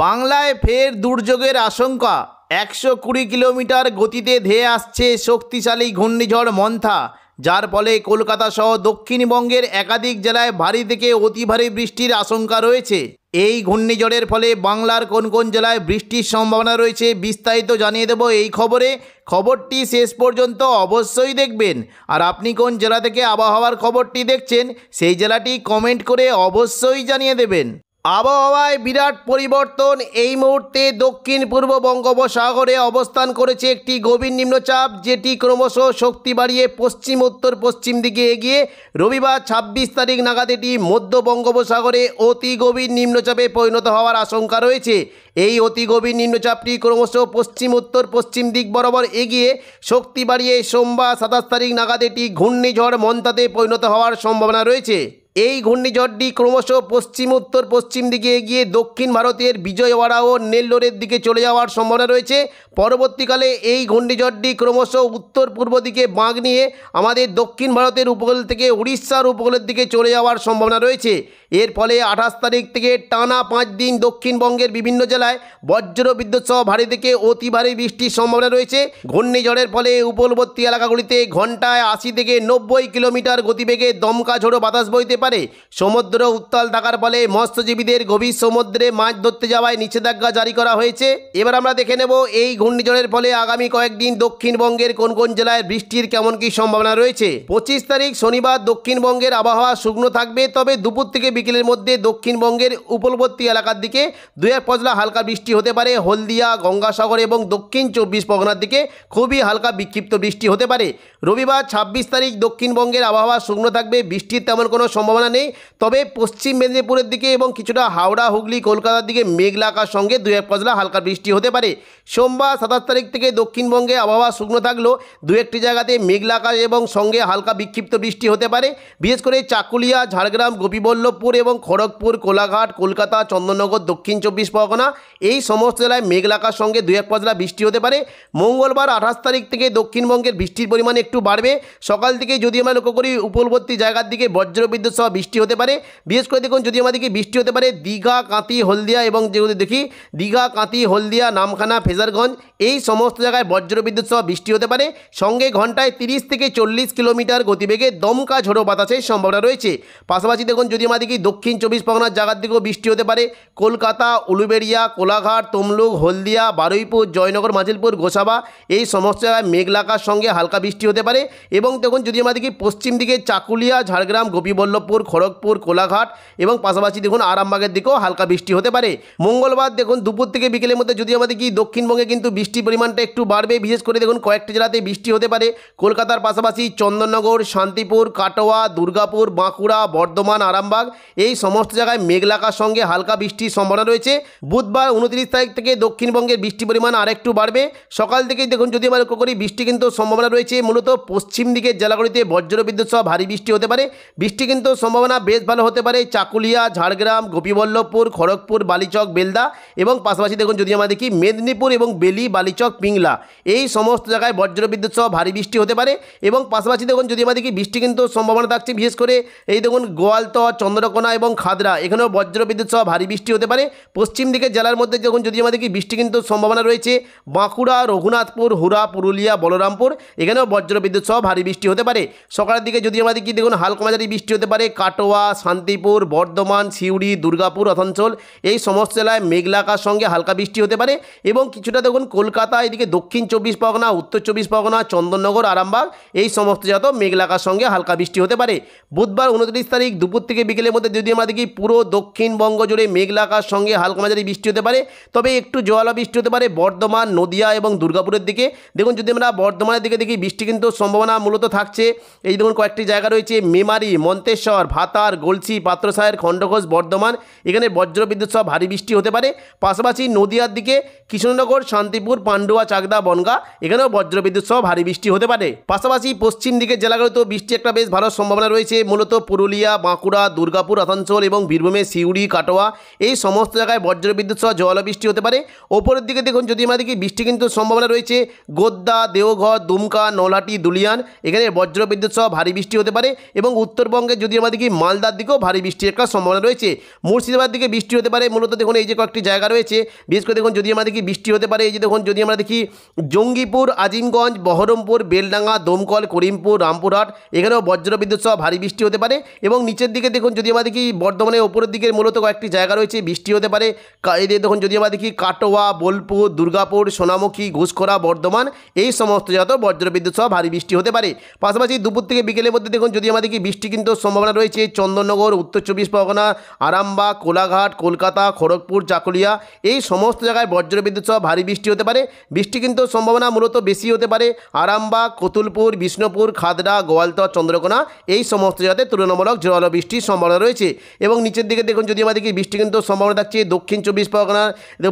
বাংলায় ফের দুর্যোগের আশঙ্কা। 120 কিলোমিটার গতিতে ধেয়ে আসছে শক্তিশালী ঘূর্ণিঝড় মন্থা, যার ফলে কলকাতা সহ দক্ষিণবঙ্গের একাধিক জেলায় ভারী থেকে অতি ভারী বৃষ্টির আশঙ্কা রয়েছে। এই ঘূর্ণিঝড়ের ফলে বাংলার কোন কোন জেলায় বৃষ্টির সম্ভাবনা রয়েছে বিস্তারিত জানিয়ে দেব এই খবরে। খবরটি শেষ পর্যন্ত অবশ্যই দেখবেন। আর আপনি কোন জেলা থেকে আবহাওয়ার খবরটি দেখছেন সেই জেলাটি কমেন্ট করে অবশ্যই জানিয়ে দেবেন। আবহাওয়ায় বিরাট পরিবর্তন। এই মুহূর্তে দক্ষিণ পূর্ব বঙ্গোপসাগরে অবস্থান করেছে একটি গভীর নিম্নচাপ, যেটি ক্রমশ শক্তি বাড়িয়ে পশ্চিম উত্তর পশ্চিম দিকে এগিয়ে রবিবার 26 তারিখ নাগাদ এটি মধ্য বঙ্গোপসাগরে অতি গভীর নিম্নচাপে পরিণত হওয়ার আশঙ্কা রয়েছে। এই অতি গভীর নিম্নচাপটি ক্রমশ পশ্চিম উত্তর পশ্চিম দিক বরাবর এগিয়ে শক্তি বাড়িয়ে সোমবার 27 তারিখ নাগাদ এটি ঘূর্ণিঝড় মন্থাতে পরিণত হওয়ার সম্ভাবনা রয়েছে। এই ঘূর্ণিঝড়টি ক্রমশ পশ্চিম উত্তর পশ্চিম দিকে এগিয়ে দক্ষিণ ভারতের বিজয়ওয়াড়া ও নেল্লোরের দিকে চলে যাওয়ার সম্ভাবনা রয়েছে। পরবর্তীকালে এই ঘূর্ণিঝড়টি ক্রমশ উত্তর পূর্ব দিকে বাঁক নিয়ে আমাদের দক্ষিণ ভারতের উপকূল থেকে উড়িষ্যার উপকূলের দিকে চলে যাওয়ার সম্ভাবনা রয়েছে। এর ফলে 28 তারিখ থেকে টানা 5 দিন দক্ষিণবঙ্গের বিভিন্ন জেলায় বজ্র বিদ্যুৎ সহ ভারী থেকে অতি ভারী বৃষ্টির সম্ভাবনা রয়েছে। ঘূর্ণিঝড়ের ফলে উপকূলবর্তী এলাকাগুলিতে ঘন্টায় 80 থেকে 90 কিলোমিটার গতিবেগে দমকা ঝোড়ো বাতাস বইতে পারে। সমুদ্র উত্তাল থাকার ফলে মৎস্যজীবীদের গভীর সমুদ্রে মাছ ধরতে যাওয়ায় নিষেধাজ্ঞা জারি করা হয়েছে। এবার আমরা দেখে নেব এই ঘূর্ণিঝড়ের ফলে আগামী কয়েকদিন দক্ষিণবঙ্গের কোন কোন জেলায় বৃষ্টির কেমন কি সম্ভাবনা রয়েছে। 25 তারিখ শনিবার দক্ষিণবঙ্গের আবহাওয়া শুকনো থাকবে, তবে দুপুর থেকে বিকেলের মধ্যে দক্ষিণবঙ্গের উপকূলবর্তী এলাকার দিকে দুই এক পশলা হালকা বৃষ্টি হতে পারে। হলদিয়া, গঙ্গাসাগর এবং দক্ষিণ 24 পরগনার দিকে খুবই হালকা বিক্ষিপ্ত বৃষ্টি হতে পারে। রবিবার 26 তারিখ দক্ষিণবঙ্গের আবহাওয়া শুকনো থাকবে, বৃষ্টির তেমন কোনো সম্ভাবনা নেই। তবে পশ্চিম মেদিনীপুরের দিকে এবং কিছুটা হাওড়া, হুগলি, কলকাতার দিকে মেঘলা আকাশ সঙ্গে দুই এক পশলা হালকা বৃষ্টি হতে পারে। সোমবার 27 তারিখ থেকে দক্ষিণবঙ্গে আবহাওয়া শুকনো থাকলেও দু একটি জায়গাতে মেঘলা আকাশ এবং সঙ্গে হালকা বিক্ষিপ্ত বৃষ্টি হতে পারে। বিশেষ করে চাকুলিয়া, ঝাড়গ্রাম, গোপীবল্লভপুর এবং খড়গপুর, কোলাঘাট, কলকাতা, চন্দননগর, দক্ষিণ 24 পরগনা এই সমস্ত জেলায় মেঘলা আকাশ সঙ্গে দুই এক পশলা বৃষ্টি হতে পারে। মঙ্গলবার 28 তারিখ থেকে দক্ষিণবঙ্গের বৃষ্টির পরিমাণ একটু বাড়বে। সকাল থেকে যদি আমরা লক্ষ্য করি উপকূলবর্তী জায়গার দিকে বজ্রবিদ্যুৎ সহ বৃষ্টি হতে পারে। বিশেষ করে দেখুন যদি আমাদেরকে বৃষ্টি হতে পারে দীঘা, কাঁথি, হলদিয়া এবং যেগুলো দেখি দীঘা, কাঁথি, হলদিয়া, নামখানা, ফেজারগঞ্জ এই সমস্ত জায়গায় বজ্রবিদ্যুৎ সহ বৃষ্টি হতে পারে। সঙ্গে ঘন্টায় 30 থেকে 40 কিলোমিটার গতিবেগে দমকা ঝোড়ো বাতাসের সম্ভাবনা রয়েছে। পাশাপাশি দেখুন যদি আমাদেরকে দক্ষিণ 24 পরগনার জায়গার দিকেও বৃষ্টি হতে পারে। কলকাতা, উলুবেড়িয়া, কোলাঘাট, তমলুক, হলদিয়া, বারুইপুর, জয়নগর, মাজিলপুর, গোসাবা এই সমস্ত জায়গায় মেঘলা আকাশ সঙ্গে হালকা বৃষ্টি হতে পারে। এবং দেখুন যদি আমাদেরকে পশ্চিম দিকে চাকুলিয়া, ঝাড়গ্রাম, গোপীবল্লভপুর, খড়গপুর, কোলাঘাট এবং পাশাপাশি দেখুন আরামবাগের দিকেও হালকা বৃষ্টি হতে পারে। মঙ্গলবার দেখুন দুপুর থেকে বিকেলের মধ্যে যদি আমাদের কি দক্ষিণবঙ্গে কিন্তু বৃষ্টির পরিমাণটা একটু বাড়বে। বিশেষ করে দেখুন কয়েকটি জেলাতে বৃষ্টি হতে পারে। কলকাতার পাশাপাশি চন্দননগর, শান্তিপুর, কাটোয়া, দুর্গাপুর, বাঁকুড়া, বর্ধমান, আরামবাগ এই সমস্ত জায়গায় মেঘলা আকাশ সঙ্গে হালকা বৃষ্টির সম্ভাবনা রয়েছে। বুধবার 29 তারিখ থেকে দক্ষিণবঙ্গের বৃষ্টির পরিমাণ আরেকটু বাড়বে। সকাল থেকেই দেখুন যদি আমরা লক্ষ্য করি বৃষ্টি কিন্তু সম্ভাবনা রয়েছে মূলত পশ্চিম দিকের জেলাগুলিতে বজ্রবিদ্যুৎ সহ ভারী বৃষ্টি হতে পারে। বৃষ্টি কিন্তু সম্ভাবনা বেশ ভালো হতে পারে চাকুলিয়া, ঝাড়গ্রাম, গোপীবল্লভপুর, খড়গপুর, বালিচক, বেলদা এবং পাশাপাশি দেখুন যদি আমরা দেখি মেদিনীপুর এবং বেলি, বালিচক, পিংলা এই সমস্ত জায়গায় বজ্রবিদ্যুৎ সহ ভারী বৃষ্টি হতে পারে। এবং পাশাপাশি দেখুন যদি আমরা দেখি বৃষ্টি কিন্তু সম্ভাবনা থাকছে বিশেষ করে এই দেখুন গোয়ালতর, চন্দ্রকোনা এবং খাদরা এখানেও বজ্রবিদ্যুৎ সহ ভারী বৃষ্টি হতে পারে। পশ্চিম দিকের জেলার মধ্যে দেখুন যদি আমরা দেখি বৃষ্টি কিন্তু সম্ভাবনা রয়েছে বাঁকুড়া, রঘুনাথপুর, হুরা, পুরুলিয়া, বলরামপুর এখানেও বজ্রবিদ্যুৎ সহ ভারী বৃষ্টি হতে পারে। সকালের দিকে যদি আমরা দেখি দেখুন হালকা মাঝারি বৃষ্টি হতে পারে কাটোয়া, শান্তিপুর, বর্ধমান, সিউড়ি, দুর্গাপুর, আসানসোল এই সমস্ত জেলায় মেঘলা আকাশ সঙ্গে হালকা বৃষ্টি হতে পারে। এবং কিছুটা দেখুন কলকাতা, এদিকে দক্ষিণ 24 পরগনা, উত্তর 24 পরগনা, চন্দননগর, আরামবাগ এই সমস্ত জায়গাতেও মেঘলা আকাশ সঙ্গে হালকা বৃষ্টি হতে পারে। বুধবার 29 তারিখ দুপুর থেকে বিকেলের মধ্যে যদি আমরা দেখি পুরো দক্ষিণবঙ্গ জুড়ে মেঘলা আকাশ সঙ্গে হালকা মাঝারি বৃষ্টি হতে পারে। তবে একটু জোয়ালা বৃষ্টি হতে পারে বর্ধমান, নদিয়া এবং দুর্গাপুরের দিকে। দেখুন যদি আমরা বর্ধমানের দিকে দেখি বৃষ্টি কিন্তু সম্ভাবনা মূলত থাকছে এই দেখুন কয়েকটি জায়গা রয়েছে মেমারি, মন্তেশ্বর, ভাতার, গলসি, পাত্রসাহের, খণ্ডঘোষ, বর্ধমান এখানে বজ্রবিদ্যুৎ সহ ভারী বৃষ্টি হতে পারে। পাশাপাশি নদিয়ার দিকে কৃষ্ণনগর, শান্তিপুর, পান্ডুয়া, চাকদা, বনগাঁ এখানেও বজ্রবিদ্যুৎ সহ ভারী বৃষ্টি হতে পারে। পাশাপাশি পশ্চিম দিকের জেলাগুলোতেও বৃষ্টি একটা বেশ ভালো সম্ভাবনা রয়েছে মূলত পুরুলিয়া, বাঁকুড়া, দুর্গাপুর, আসানসোল এবং বীরভূমে সিউড়ি, কাটোয়া এই সমস্ত জায়গায় বজ্রবিদ্যুৎ সহ জল বৃষ্টি হতে পারে। ওপরের দিকে দেখুন যদি আমরা দেখি বৃষ্টি কিন্তু সম্ভাবনা রয়েছে গোদ্দা, দেওঘর, দুমকা, নলহাটি, দুলিয়ান এখানে বজ্রবিদ্যুৎ সহ ভারী বৃষ্টি হতে পারে। এবং উত্তরবঙ্গে যদি আমরা দেখি মালদার দিকেও ভারী বৃষ্টির একটা সম্ভাবনা রয়েছে। মুর্শিদাবাদ দিকে বৃষ্টি হতে পারে, মূলত দেখুন এই যে কয়েকটি জায়গা রয়েছে, বিশেষ করে দেখুন যদি আমরা দেখি বৃষ্টি হতে পারে, এই যে দেখুন যদি আমরা দেখি জঙ্গিপুর, আজিমগঞ্জ, বহরমপুর, বেলডাঙ্গা, দমকল, করিমপুর, রামপুরহাট, এখানেও বজ্রবিদ্যুৎ সহ ভারী বৃষ্টি হতে পারে। এবং নিচের দিকে দেখুন যদি আমরা দেখি বর্ধমানের ওপরের দিকের মূলত কয়েকটি জায়গা রয়েছে, বৃষ্টি হতে পারে। এই দেখুন যদি আমরা দেখি কাটোয়া, বোলপুর, দুর্গাপুর, সোনামুখী, ঘুষখোরা, বর্ধমান, এই সমস্ত জায়গাতেও বজ্রবিদ্যুৎ সহ ভারী বৃষ্টি হতে পারে। পাশাপাশি দুপুর থেকে বিকেলের মধ্যে দেখুন যদি আমরা দেখি বৃষ্টি কিন্তু সম্ভাবনা রয়েছে চন্দননগর, উত্তর চব্বিশ পরগনা, আরামবাগ, কোলাঘাট, কলকাতা, খড়গপুর, চাকুলিয়া, এই সমস্ত জায়গায় বজ্রবিদ্যুৎ সহ ভারী বৃষ্টি হতে পারে। বৃষ্টি কিন্তু সম্ভাবনা মূলত বেশি হতে পারে আরামবাগ, কতুলপুর, বিষ্ণুপুর, খাদড়া, গোয়ালতর, চন্দ্রকোনা, এই সমস্ত জায়গাতে তুলনামূলক জোরালো বৃষ্টির সম্ভাবনা রয়েছে। এবং নিচের দিকে দেখুন যদি আমরা দেখি বৃষ্টি কিন্তু সম্ভাবনা থাকছে দক্ষিণ চব্বিশ পরগনা,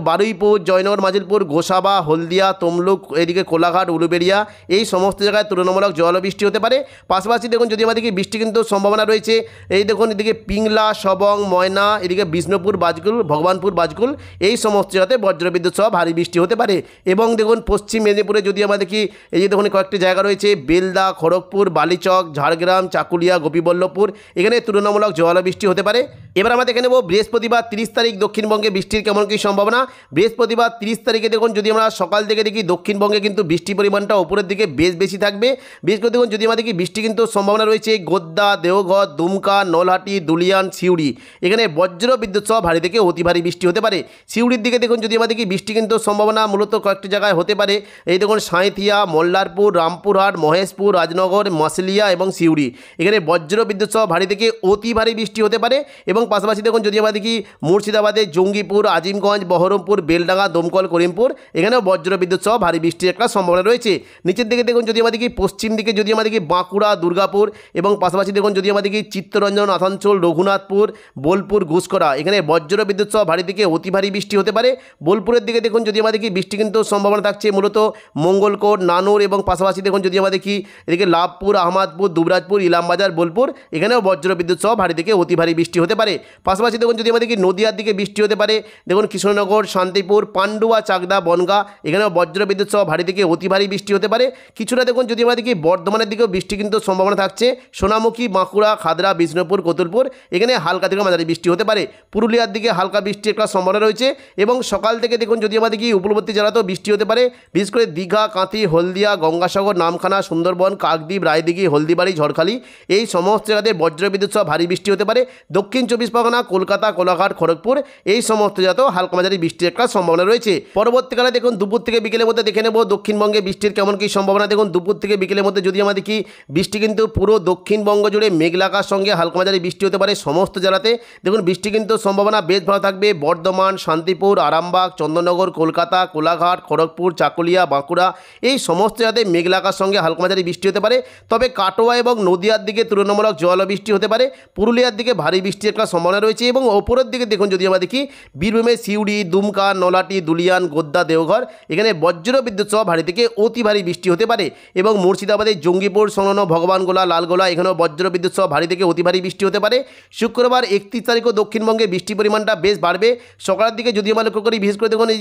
বারুইপুর, জয়নগর, মাজিলপুর, গোসাবা, হলদিয়া, তমলুক, এদিকে কোলাঘাট, উলুবেড়িয়া, এই সমস্ত জায়গায় তুলনামূলক জোরালো বৃষ্টি হতে পারে। পাশাপাশি দেখুন যদি আমরা দেখি বৃষ্টি কিন্তু সম্ভাবনা রয়েছে এই দেখুন এদিকে পিংলা, সবং, ময়না, এদিকে বিষ্ণুপুর, বাজকুল, ভগবানপুর, বাজকুল, এই সমস্ত জায়গাতে বজ্রবিদ্যুৎ সহ ভারী বৃষ্টি হতে পারে। এবং দেখুন পশ্চিম মেদিনীপুরে যদি আমরা দেখি এই যে দেখুন কয়েকটি জায়গা রয়েছে বেলদা, খড়গপুর, বালিচক, ঝাড়গ্রাম, চাকুলিয়া, গোপীবল্লভপুর, এখানে তুলনামূলক জোরালো বৃষ্টি হতে পারে। এবার আমরা দেখে নেব বৃহস্পতিবার 30 তারিখ দক্ষিণবঙ্গে বৃষ্টির কেমন কী সম্ভাবনা। বৃহস্পতিবার 30 তারিখে দেখুন যদি আমরা সকাল থেকে দেখি দক্ষিণবঙ্গে কিন্তু বৃষ্টির পরিমাণটা উপরের দিকে বেশি থাকবে। বিশেষ করে দেখুন যদি আমরা দেখি বৃষ্টি কিন্তু সম্ভাবনা রয়েছে গোদ্দা, দেওঘর, দুমকা, নলহাটি, দুলিয়ান, সিউড়ি, এখানে বজ্র বিদ্যুৎ সহ ভারী থেকে অতি ভারী বৃষ্টি হতে পারে। সিউড়ির দিকে দেখুন যদি আমরা দেখি বৃষ্টি কিন্তু সম্ভাবনা মূলত কয়েকটি জায়গায় হতে পারে, এই দেখুন সাঁইথিয়া, মল্লারপুর, রামপুরহাট, মহেশপুর, রাজনগর, মাসলিয়া এবং সিউড়ি, এখানে বজ্র বিদ্যুৎ সহ ভারী থেকে অতি ভারী বৃষ্টি হতে পারে। এবং পাশাপাশি দেখুন যদি আমরা দেখি মুর্শিদাবাদে জঙ্গিপুর, আজিমগঞ্জ, বহরমপুর, বেলডাঙ্গা, দমকল, করিমপুর, এখানেও বজ্র বিদ্যুৎ সহ ভারী বৃষ্টির একটা সম্ভাবনা রয়েছে। নিচের দিকে দেখুন যদি আমরা দেখি পশ্চিম দিকে যদি আমরা দেখি বাঁকুড়া, দুর্গাপুর এবং পাশাপাশি দেখুন যদি আমরা দেখি চিত্তরঞ্জন, আসানসোল, রঘুনাথপুর, বোলপুর, ঘুষকরা, এখানে বজ্র বিদ্যুৎ সহ ভারী থেকে অতি ভারী বৃষ্টি হতে পারে। বোলপুরের দিকে দেখুন যদি আমরা দেখি বৃষ্টি কিন্তু সম্ভাবনা থাকছে মূলত মঙ্গলকোট, নানুর এবং পাশাপাশি দেখুন যদি আমরা দেখি এদিকে লাভপুর, আহমদপুর, দুবরাজপুর, ইলামবাজার, বোলপুর, এখানেও বজ্র বিদ্যুৎ সহ ভারী থেকে অতি ভারী বৃষ্টি হতে পারে। পাশাপাশি দেখুন যদি আমরা দেখি নদিয়ার দিকে বৃষ্টি হতে পারে, দেখুন কৃষ্ণনগর, শান্তিপুর, পান্ডুয়া, চাকদা, বনগাঁ, এখানেও বজ্র বিদ্যুৎ সহ ভারী থেকে অতি ভারী বৃষ্টি হতে পারে। কিছুটা দেখুন যদি আমরা দেখি বর্ধমানের দিকেও বৃষ্টি কিন্তু সম্ভাবনা থাকছে সোনামুখী, বাঁকুড়া, খাদড়া, বিষ্ণুপুর, কতুলপুর, এখানে হালকা থেকে মাঝারি বৃষ্টি হতে পারে। পুরুলিয়ার দিকে হালকা বৃষ্টির একটা সম্ভাবনা রয়েছে। এবং সকাল থেকে দেখুন যদি আমরা দেখি উপকূলবর্তী জেলাতেও বৃষ্টি হতে পারে, বিশেষ করে দীঘা, কাঁথি, হলদিয়া, গঙ্গাসাগর, নামখানা, সুন্দরবন, কাকদ্বীপ, রায়দিঘি, হলদিবাড়ি, ঝড়খালি, এই সমস্ত জায়গাতে বজ্র বিদ্যুৎ সহ ভারী বৃষ্টি হতে পারে। দক্ষিণ চব্বিশ পরগনা, কলকাতা, কোলাঘাট, খড়গপুর, এই সমস্ত জায়গাতেও হালকা মাঝারি বৃষ্টির একটা সম্ভাবনা রয়েছে। পরবর্তীকালে দেখুন দুপুর থেকে বিকেলের মধ্যে দেখে নেব দক্ষিণবঙ্গে বৃষ্টির কেমন কী সম্ভাবনা। দেখুন দুপুর থেকে বিকেলের মধ্যে যদি আমরা দেখি বৃষ্টি কিন্তু পুরো দক্ষিণবঙ্গ জুড়ে মেঘলাকার সঙ্গে হালকা মাঝারি বৃষ্টি হতে পারে সমস্ত জেলাতে। দেখুন বৃষ্টি কিন্তু সম্ভাবনা বেশ ভালো থাকবে বর্ধমান, শান্তিপুর, আরামবাগ, চন্দননগর, কলকাতা, কোলাঘাট, খড়গপুর, চাকুলিয়া, বাঁকুড়া, এই সমস্ত জায়গাতে মেঘলাকার সঙ্গে হালকা মাঝারি বৃষ্টি হতে পারে। তবে কাটোয়া এবং নদিয়ার দিকে তুলনামূলক জল বৃষ্টি হতে পারে। পুরুলিয়ার দিকে ভারী বৃষ্টির একটা সম্ভাবনা রয়েছে। এবং ওপরের দিকে দেখুন যদি আমরা দেখি বীরভূমে সিউড়ি, দুমকা, নলহাটি, দুলিয়ান, গোদ্দা, দেওঘর, এখানে বজ্র বিদ্যুৎ সহ ভারী থেকে অতি ভারী বৃষ্টি হতে পারে। এবং মুর্শিদাবাদের জঙ্গিপুর সংলগ্ন ভগবানগোলা, লালগোলা, এখানেও বজ্র বিদ্যুৎ সহ ভারী থেকে অতি ভারী বৃষ্টি হতে পারে। শুক্রবার 31 তারিখও দক্ষিণবঙ্গে বৃষ্টির পরিমাণটা বেশ বাড়বে। সকালের দিকে যদি আমরা লক্ষ্য করি বিশেষ করে দেখুন এই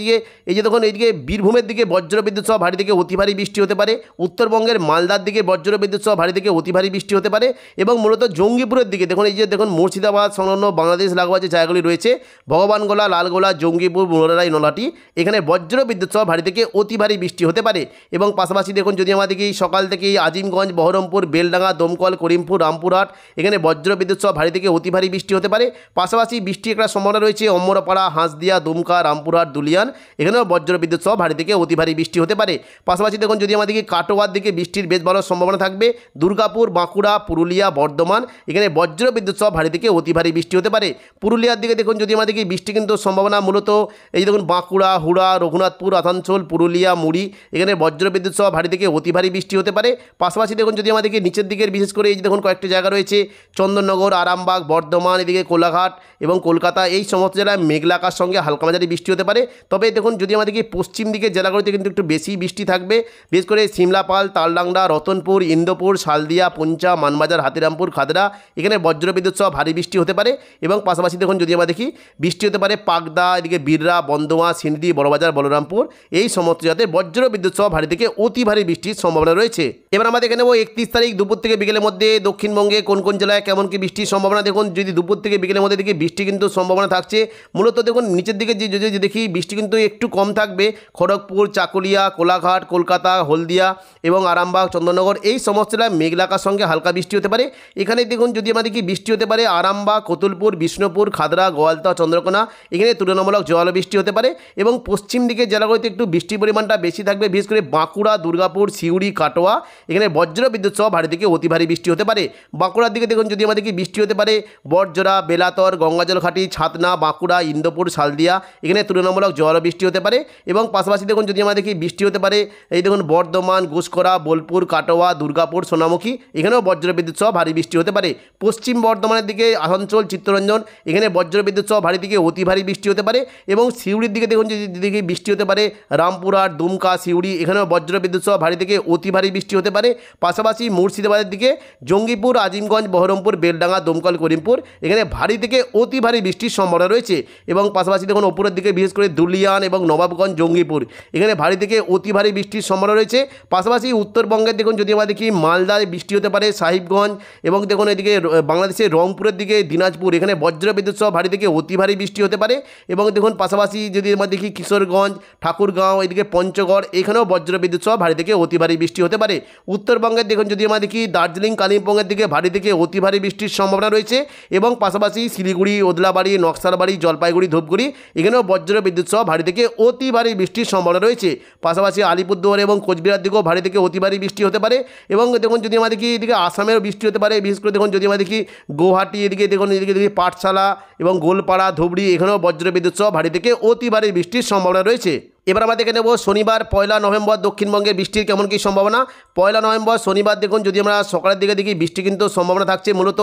যে দেখুন এইদিকে বীরভূমের দিকে বজ্র বিদ্যুৎ সহ ভারী থেকে অতি ভারী বৃষ্টি হতে পারে। উত্তরবঙ্গের মালদার দিকে বজ্র বিদ্যুৎ সহ ভারী থেকে অতি ভারী বৃষ্টি হতে পারে। এবং মূলত জঙ্গিপুরের দিকে দেখুন এই যে দেখুন মুর্শিদাবাদ সংলগ্ন বাংলাদেশ লাগোয়া যে জায়গাগুলি রয়েছে ভগবানগোলা, লালগোলা, জঙ্গিপুর, মুরারাই, নলহাটি, এখানে বজ্র বিদ্যুৎ সহ ভারী থেকে অতি ভারী বৃষ্টি হতে পারে। এবং পাশাপাশি দেখুন যদি আমরা দেখি সকাল থেকেই আজিমগঞ্জ, বহরমপুর, বেলডাঙ্গা, দমকল, করিমপুর, রামপুরহাট, এখানে বজ্র বিদ্যুৎ সহ ভারী থেকে অতি ভারী বৃষ্টি হতে পারে। পাশাপাশি বৃষ্টির একটা সম্ভাবনা রয়েছে অম্বরপাড়া, হাঁসদিয়া, দুমকা, রামপুরহাট, দুলিয়ান, এখানেও বজ্র বিদ্যুৎ সহ ভারী থেকে অতি ভারী বৃষ্টি হতে পারে। পাশাপাশি দেখুন যদি আমরা দেখি কাটোয়ার দিকে বৃষ্টির বেশ ভালো সম্ভাবনা থাকবে দুর্গাপুর, বাঁকুড়া, পুরুলিয়া, বর্ধমান, এখানে বজ্র বিদ্যুৎ সহ ভারী থেকে অতি ভারী বৃষ্টি হতে পারে। পুরুলিয়ার দিকে দেখুন যদি আমরা দেখি বৃষ্টি কিন্তু সম্ভাবনা মূলত এই দেখুন বাঁকুড়া, হুড়া, রঘুনাথপুর, আসানসোল, পুরুলিয়া, মুড়ি, এখানে বজ্র বিদ্যুৎ সহ ভারী থেকে অতি ভারী বৃষ্টি হতে পারে। পাশাপাশি দেখুন যদি আমরা দেখি নিচের দিকের বিশেষ করে এই যে দেখুন কয়েকটি জায়গা রয়েছে চন্দননগর, আরামবাগ, বর্ধমান, এদিকে কোলাঘাট এবং কলকাতা, এই সমস্ত জেলায় মেঘলাকার সঙ্গে হালকা মাঝারি বৃষ্টি হতে পারে। তবে দেখুন যদি আমরা দেখি পশ্চিম দিকের জেলাগুলিতে কিন্তু একটু বেশি বৃষ্টি থাকবে, বিশেষ করে সিমলাপাল, তালডাংরা, রতনপুর, ইন্দোপুর, শালদিয়া, পুঞ্চা, মানবাজার, হাতিরামপুর, খাদড়া, এখানে বজ্র বিদ্যুৎ সহ ভারী বৃষ্টি হতে পারে। এবং পাশাপাশি দেখুন যদি আমরা দেখি বৃষ্টি হতে পারে পাকদা, এদিকে বীররা, বন্দোয়া, সিন্দি, বড়বাজার, বলরামপুর, এই সমস্ত জায়গাতে বজ্র বিদ্যুৎ সহ ভারী থেকে অতি ভারী বৃষ্টির সম্ভাবনা রয়েছে। এবার আমরা দেখে নেব 31 তারিখ দুপুর থেকে বিকেলের মধ্যে দক্ষিণবঙ্গে কোন কোন জেলায় কেমন কি বৃষ্টির সম্ভাবনা দেখুন, যদি দুপুর থেকে বিকেলের মধ্যে দিকে বৃষ্টি কিন্তু সম্ভাবনা থাকছে। মূলত দেখুন নিচের দিকে যদি দেখি বৃষ্টি কিন্তু একটু কম থাকবে। খড়গপুর, চাকুলিয়া, কোলাঘাট, কলকাতা, হলদিয়া এবং আরামবাগ, চন্দননগর এই সমস্ত জেলায় মেঘলা আকাশের সঙ্গে হালকা বৃষ্টি হতে পারে। এখানে দেখুন যদি আমাদের কি বৃষ্টি হতে পারে আরামবাগ, কতুলপুর, বিষ্ণুপুর, খাদরা, গোয়ালতা, চন্দ্রকোনা এখানে তুলনামূলক জোরালো বৃষ্টি হতে পারে। এবং পশ্চিম দিকে জেলাগুলিতে একটু বৃষ্টির পরিমাণটা বেশি থাকবে, বিশেষ করে বাঁকুড়া, দুর্গাপুর, সিউড়ি, কাটোয়া এখানে বজ্র বিদ্যুৎ সহ ভারী থেকে অতি ভারী বৃষ্টি হতে পারে। বাঁকুড়ার দিকে দেখুন যদি আমাদের কি বৃষ্টি হতে পারে বড়জোড়া, বেলাতর, গঙ্গাজলঘাটি, ছাতনা, বাঁকুড়া, ইন্দোপুর, শালদিয়া এখানে তুলনামূলক জোরালো বৃষ্টি হতে পারে। এবং পাশাপাশি দেখুন যদি আমাদের কি বৃষ্টি হতে পারে এই দেখুন বর্ধমান, গুসকরা, বোলপুর, কাটোয়া, দুর্গাপুর, সোনামুখী এখানেও বজ্রবিদ্যুৎ সহ ভারী বৃষ্টি হতে পারে। পশ্চিম বর্ধমানের দিকে আসানসোল, চিত্তরঞ্জন এখানে বজ্রবিদ্যুৎ সহ ভারী থেকে অতি ভারী বৃষ্টি হতে পারে। এবং সিউড়ির দিকে দেখুন যদি বৃষ্টি হতে পারে রামপুরহাট, দুমকা, সিউড়ি এখানেও বজ্রবিদ্যুৎ সহ ভারী থেকে অতি ভারী বৃষ্টি হতে পারে। পাশাপাশি মুর্শিদাবাদের দিকে জঙ্গিপুর, আজিমগঞ্জ, বহরমপুর, বেলডাঙ্গা, দমকল, করিমপুর এখানে ভারী থেকে অতি ভারী বৃষ্টির সম্ভাবনা রয়েছে। এবং পাশাপাশি দেখুন ওপরের দিকে বিশেষ করে দুলিয়ান এবং নবাবগঞ্জ, জঙ্গিপুর এখানে ভারী থেকে অতি ভারী বৃষ্টির সম্ভাবনা রয়েছে। পাশাপাশি উত্তরবঙ্গের দেখুন যদি আমরা দেখি মালদায় বৃষ্টি হতে পারে, সাহিবগঞ্জ এবং দেখুন এদিকে বাংলাদেশের রংপুরের দিকে দিনাজপুর এখানে বজ্রবিদ্যুৎ সহ ভারী থেকে অতি ভারী বৃষ্টি হতে পারে। এবং দেখুন পাশাপাশি যদি আমরা দেখি কিশোরগঞ্জ, ঠাকুরগাঁও এদিকে পঞ্চগড় এখানেও বজ্রবিদ্যুৎ সহ ভারী থেকে অতি ভারী বৃষ্টি হতে পারে। উত্তরবঙ্গের দেখুন যদি আমরা দেখি দার্জিলিং, কালিম্পংয়ের দিকে ভারী থেকে অতি ভারী বৃষ্টির সম্ভাবনা রয়েছে। এবং পাশাপাশি শিলিগুড়ি, ওদলাবাড়ি, নকশালবাড়ি, জলপাইগুড়ি, ধূপগুড়ি এখানেও বজ্রবিদ্যুৎ সহ ভারী থেকে অতি ভারী বৃষ্টির সম্ভাবনা রয়েছে। পাশাপাশি আলিপুরদুয়ার এবং কোচবিহার দিকেও ভারী থেকে অতি ভারী বৃষ্টি হতে পারে। এবং দেখুন যদি আমরা দেখি এদিকে আসামেরও বৃষ্টি হতে পারে, বিশেষ করে দেখুন যদি আমরা দেখি গুয়াহাটি এদিকে দেখুন এদিকে দেখি পাঠশালা এবং গোলপাড়া, ধুবড়ি এখানেও বজ্রবিদ্যুৎ সহ ভারী থেকে অতি ভারী বৃষ্টির সম্ভাবনা রয়েছে। এবার আমরা দেখে নেব শনিবার 1 নভেম্বর দক্ষিণবঙ্গের বৃষ্টির কেমন কী সম্ভাবনা। 1 নভেম্বর শনিবার দেখুন যদি আমরা সকালের দিকে দেখি বৃষ্টি কিন্তু সম্ভাবনা থাকছে মূলত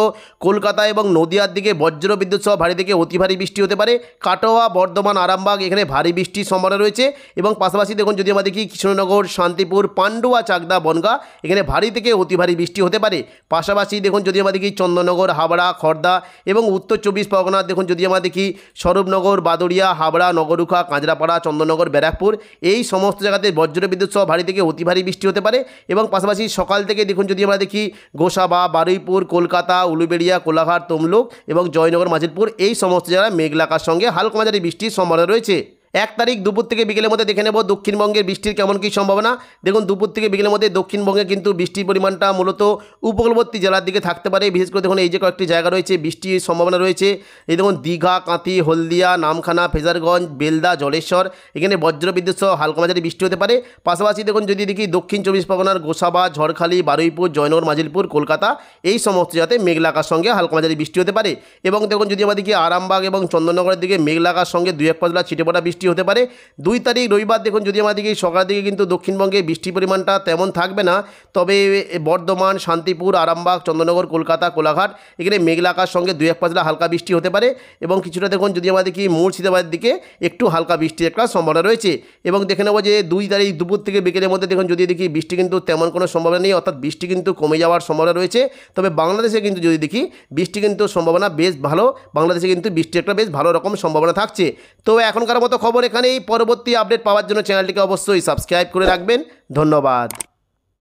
কলকাতা এবং নদিয়ার দিকে বজ্রবিদ্যুৎ সহ ভারী থেকে অতি ভারী বৃষ্টি হতে পারে। কাটোয়া, বর্ধমান, আরামবাগ এখানে ভারী বৃষ্টির সম্ভাবনা রয়েছে। এবং পাশাপাশি দেখুন যদি আমরা দেখি কৃষ্ণনগর, শান্তিপুর, পান্ডুয়া, চাকদা, বনগাঁ এখানে ভারী থেকে অতি ভারী বৃষ্টি হতে পারে। পাশাপাশি দেখুন যদি আমরা দেখি চন্দননগর, হাবড়া, খড়দা এবং উত্তর 24 পরগনা দেখুন যদি আমরা দেখি স্বরূপনগর, বাদুড়িয়া, হাবড়া, নগরুখা, কাঁচরাপাড়া, চন্দননগর, ব্যারাকপুর এই সমস্ত জায়গাতে বজ্রবিদ্যুৎ সহ ভারী থেকে অতি ভারী বৃষ্টি হতে পারে। এবং পাশাপাশি সকাল থেকে দেখুন যদি আমরা দেখি গোসাবা, বারুইপুর, কলকাতা, উলুবেড়িয়া, কোলাঘাট, তমলুক এবং জয়নগর, মাজিলপুর এই সমস্ত জায়গায় মেঘলা আকাশের সঙ্গে হালকা মাঝারি বৃষ্টির সম্ভাবনা রয়েছে। 1 তারিখ দুপুর থেকে বিকেলের মধ্যে দেখে নেব দক্ষিণবঙ্গের বৃষ্টির কেমন কী সম্ভাবনা। দেখুন দুপুর থেকে বিকেলের মধ্যে দক্ষিণবঙ্গে কিন্তু বৃষ্টির পরিমাণটা মূলত উপকূলবর্তী জেলার দিকে থাকতে পারে। বিশেষ করে দেখুন এই যে কয়েকটি জায়গা রয়েছে বৃষ্টির সম্ভাবনা রয়েছে। এই দেখুন দীঘা, কাঁথি, হলদিয়া, নামখানা, ফেজারগঞ্জ, বেলদা, জলেশ্বর এখানে বজ্রবিদ্যুৎ সহ হালকা মাঝারি বৃষ্টি হতে পারে। পাশাপাশি দেখুন যদি দেখি দক্ষিণ 24 পরগনার গোসাবা, ঝড়খালি, বারুইপুর, জয়নগর, মাজিলপুর, কলকাতা এই সমস্ত জায়গাতে মেঘলা আকাশের সঙ্গে হালকা মাঝারি বৃষ্টি হতে পারে। এবং দেখুন যদি আমরা দেখি আরামবাগ এবং চন্দননগরের দিকে মেঘলা আকাশের সঙ্গে 2-1 পাতলা ছিটেফোঁটা বৃষ্টি হতে পারে। 2 তারিখ রবিবার দেখুন যদি আমাদের দিকে সকালের দিকে কিন্তু দক্ষিণবঙ্গে বৃষ্টির পরিমাণটা তেমন থাকবে না, তবে বর্ধমান, শান্তিপুর, আরামবাগ, চন্দননগর, কলকাতা, কোলাঘাট এখানে মেঘলা আকাশের সঙ্গে 2-1 পাতলা হালকা বৃষ্টি হতে পারে। এবং কিছুটা দেখুন যদি আমাদের দেখি মুর্শিদাবাদের দিকে একটু হালকা বৃষ্টির একটা সম্ভাবনা রয়েছে। এবং দেখে নেব যে 2 তারিখ দুপুর থেকে বিকেলের মধ্যে দেখুন যদি দেখি বৃষ্টি কিন্তু তেমন কোনো সম্ভাবনা নেই, অর্থাৎ বৃষ্টি কিন্তু কমে যাওয়ার সম্ভাবনা রয়েছে। তবে বাংলাদেশে কিন্তু যদি দেখি বৃষ্টি কিন্তু সম্ভাবনা বেশ ভালো, বাংলাদেশে কিন্তু বৃষ্টির একটা বেশ ভালো রকম সম্ভাবনা থাকছে। তো এখনকার মতো খবর এখানেই। পরবর্তী আপডেট পাওয়ার জন্য চ্যানেলটিকে অবশ্যই সাবস্ক্রাইব করে রাখবেন। ধন্যবাদ।